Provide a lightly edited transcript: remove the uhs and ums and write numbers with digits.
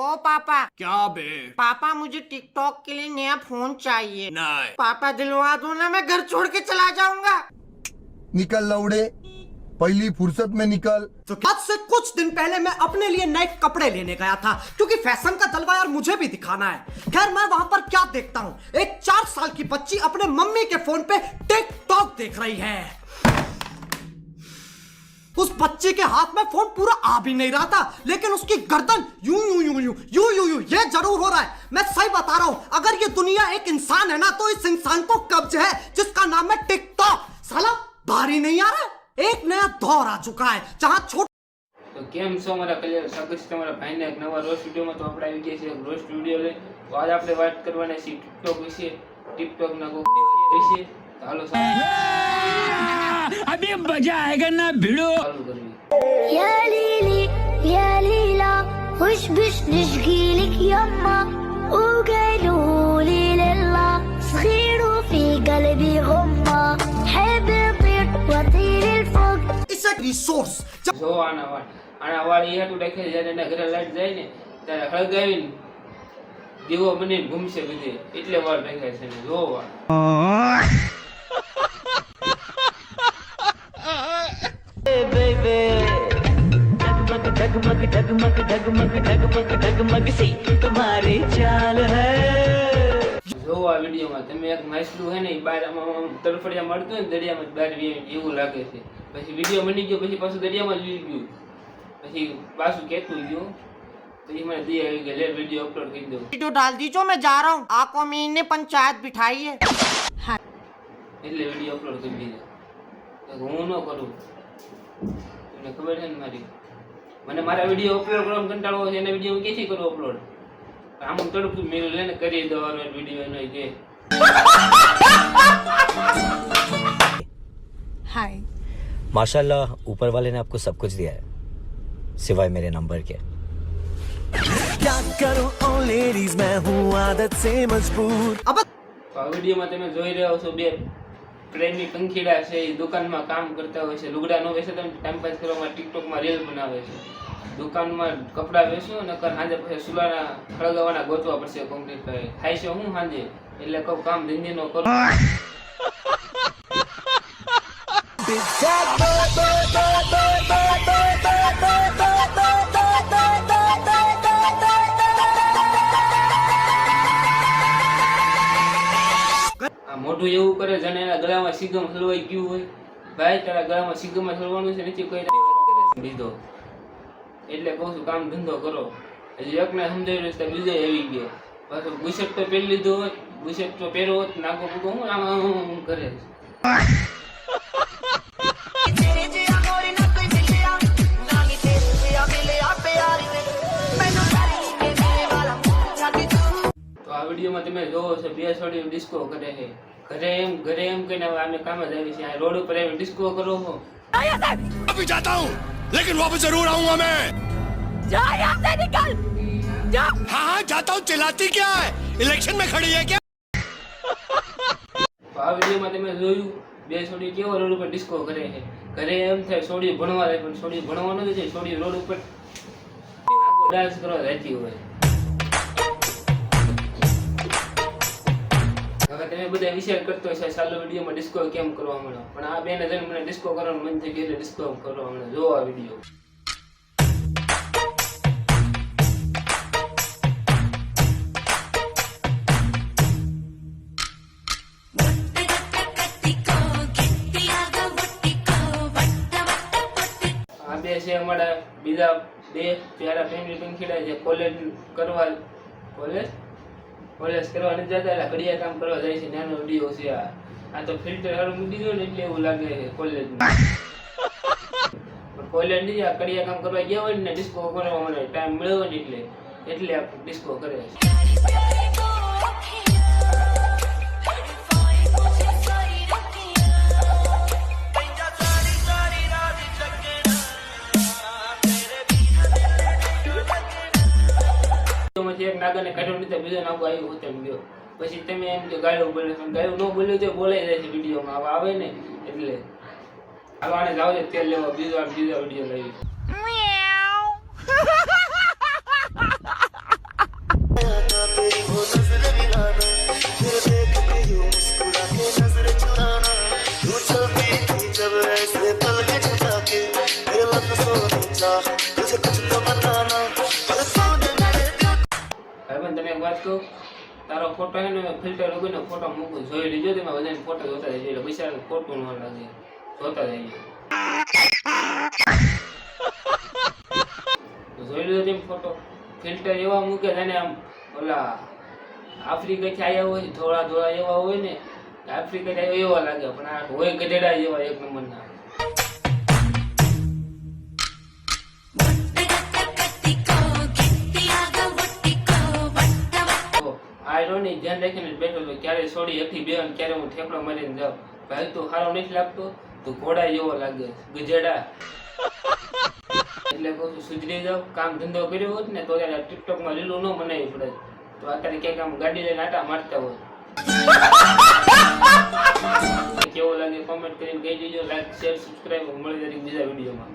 ओ पापा। क्या बे? पापा मुझे टिकटॉक के लिए नया फोन चाहिए। नहीं। पापा दिलवा दो ना, मैं घर छोड़ के चला जाऊंगा। निकल लौड़े, पहली फुर्सत में निकल। तो आज से कुछ दिन पहले मैं अपने लिए नए कपड़े लेने गया था, क्योंकि फैशन का जलवा यार मुझे भी दिखाना है। खैर मैं वहां पर क्या देखता हूँ, एक 4 साल की बच्ची अपने मम्मी के फोन पे टिकटॉक देख रही है। उस बच्ची के हाथ में फोन पूरा आ भी नहीं रहा था, लेकिन उसकी गर्दन यूं यूं यूं यूं यूं यूं यूं ये जरूर हो रहा है। मैं सही बता रहा हूँ, अगर ये दुनिया एक इंसान है ना, तो इस इंसान को कब्ज है जिसका नाम है टिकटॉक। साला भारी नहीं आ रहा, एक नया दौर आ चुका है जहाँ छोटे तो केम छो मारा कल्याण, स्वागत છે તમારા ભાઈને એક નવા રોસ્ટ વિડિયોમાં। તો આપણે આવી ગયા છીએ એક રોસ્ટ વિડિયો લઈ। તો આજ આપણે વાત કરવાના છીએ ટિકટોક વિશે, ટિકટોકના વિશે। તો હાલો अभी मजा आएगा ना भिड़ो। ચાલુ કરવી। يا ليلي يا ليلى وش بش نشقيلك يما وقالوا لي لله صغير وفي قلبي غمة حب يطير وطير الفوق इसे रिसोर्स જો આના વાળ એ હાટું રાખે જ્યારે એના ઘરે લાઈટ જાય ને ત્યારે હળગાવીને દીવો બનીને ઘૂમશે બધે, એટલે વાળ રાખ્યા છે ને। જો વાળ डगमग डगमग डगमग डगमग डगमग सी तुम्हारी चाल है। જો આ વિડીયોમાં તમે એક માછલું હે ને એ બહાર આમ તરફડિયા મળતું હોય ને દરિયામાં બહાર એવું લાગે છે। પછી વિડીયો બની ગયો, પછી પાછું દરિયામાં જ વી ગયું, પછી પાછું કેતું ગયું। તો એ મને દી આવી ગઈ, લે વિડીયો અપલોડ કરી દઉં। वीडियो डाल दीजिए, मैं जा रहा हूँ। आको ने पंचायत बिठाई है। એટલે વિડીયો અપલોડ કરી દીધો। તો હું ન કરું, તમને ખબર છે ને મારી, મને મારા વિડીયો અપલોડ કરવાનો કંટાળો છે, એના વિડીયો હું ક્યાંથી કરું અપલોડ? આમ તડપું મેં લઈને કરી દેવાનો વિડીયો એનો કે हाय। माशाल्लाह ऊपर वाले ने आपको सब कुछ दिया है सिवाय मेरे नंबर के। क्या करूं ओ लेडीज मैं हूँ आदत से मजबूर। अब તો આ વિડીયોમાં તમે જોઈ રહ્યા છો બે પ્રેમી પંખીડા છે, એ દુકાનમાં કામ કરતા હોય છે, લુગડા નો વેચે તો ટાઈમ પાસ કરવામાં ટિકટોકમાં રીલ બનાવે છે। દુકાનમાં કપડા વેચો નકર સાંજે પછી સુલાના ખળગાવવાના ગોતવા પડશે કોન્ક્રીટ કરે થાય છે હું સાંજે, એટલે કહું કામ ધંધી નો કરો। આ મોઢું એવું કરે જાણે એના ગળામાં સીગમ હલવાઈ ગયું હોય। ભાઈ તારા ગળામાં સીગમ હલવાનું છે નથી કોઈ લીધો, એટલે કહું છું કામ ધંધો કરો। હજી એકને સમજાવી રહ્યું છે, બીજો આવી ગયો પાછો બુશર્ટ તો પહેરી લીધો હોય, બુશર્ટ તો પહેરો હોત નાગો પૂગો હું આમ કરે છે। તો આ વિડીયોમાં તમે જોવો છો બે છોડી ડિસ્કો કરે છે, ઘરે એમ કહીને હવે અમે કામ જ આવી છે। આ રોડ ઉપર આવીને ડિસ્કો કરો છો। अभी जाता हूँ लेकिन वापस जरूर आऊंगा मैं। जा यहाँ से निकल जा। हाँ हाँ जाता हूँ, चिल्लाती क्या है? इलेक्शन में खड़ी है क्या? તો આ વિડીયોમાં તમે જોયું બે છોડી કેવો રોડ ઉપર ડિસ્કો કરે છે। ઘરે એમ થાય છોડી ભણવા જાય, પણ છોડી ભણવા નથી જાય, છોડી રોડ ઉપર ડાન્સ કરવા જતી હોય। હવે તમે બધા વિચાર કરતો હશે ચાલો વિડીયોમાં ડિસ્કો કેમ કરવા મળે, પણ આ બેને જઈને મને ડિસ્કો કરવાનું મન થઈ ગયું એટલે ડિસ્કો કરવા મળે। જો આ વિડીયો આ બે છે અમારા બીજા બે પ્યારા ફેમિલી પંખીડા જે કોલેજ કરવા નથી જતા, એટલે ઘડિયા કામ કરવા જાય છે। નાનો વિડીયો છે આ તો ફિલ્ટર હારું મૂકી દીધું ને એટલે એવું લાગે છે કોલેજમાં, પણ કોલેજ નહીં, આ ઘડિયા કામ કરવા ગયા હોય ને ડિસ્કો કરવા મને ટાઈમ મળ્યો ને એટલે આ ડિસ્કો કરે છે। એક નાગરને કાઢ્યો નથી, બીજો નાગો આવ્યો હોતે ગયો, પછી તમે એમ કે ગાળું બોલે, ગાળું ન બોલ્યું તો બોલાઈ જાય છે વિડીયોમાં આવે ને, એટલે આને જાવ છે તેલ લેવા બીજો વિડીયો લાવી। ભાઈબંધ તને એક વાત કહું, તારો ફોટો હે ને ફિલ્ટર ઉગીને ફોટો મૂકું જોઈ લીધો તેમાં બધાને ફોટો જોતા જાય એટલે પૈસા ખોટું ન લાગે, જોતા જાય જોઈ લીધો તેમ ફોટો ફિલ્ટર એવા મૂકે જાણે આમ ઓલા આફ્રિકાથી આવ્યા હોય ધોળા ધોળા એવા હોય ને આફ્રિકાથી આવ્યા એવા લાગે પણ આ હોય ગધેડા જેવા એક નંબરના. આ રોની ધ્યાન રાખીને બેઠો હતો ક્યારે છોડી હતી બે અને ક્યારે હું ઠેકડો મારીને જાઉં. ભાઈ તું સારો નથી લાગતો, તું ઘોડા જેવો લાગે ગધેડા. એટલે કહું છું સુધરી જાવ, કામ ધંધો કર્યો હોત ને તો ત્યારે ટિકટોકમાં લીલું ન બનાવી પડે, તો અત્યારે ક્યાંક આમ ગાડી લઈને આટા મારતા હોય. કેવો લાગે કોમેન્ટ કરીને કહી દેજો, લાઈક શેર સબસ્ક્રાઈબ. મળી જાય બીજા વિડીયોમાં.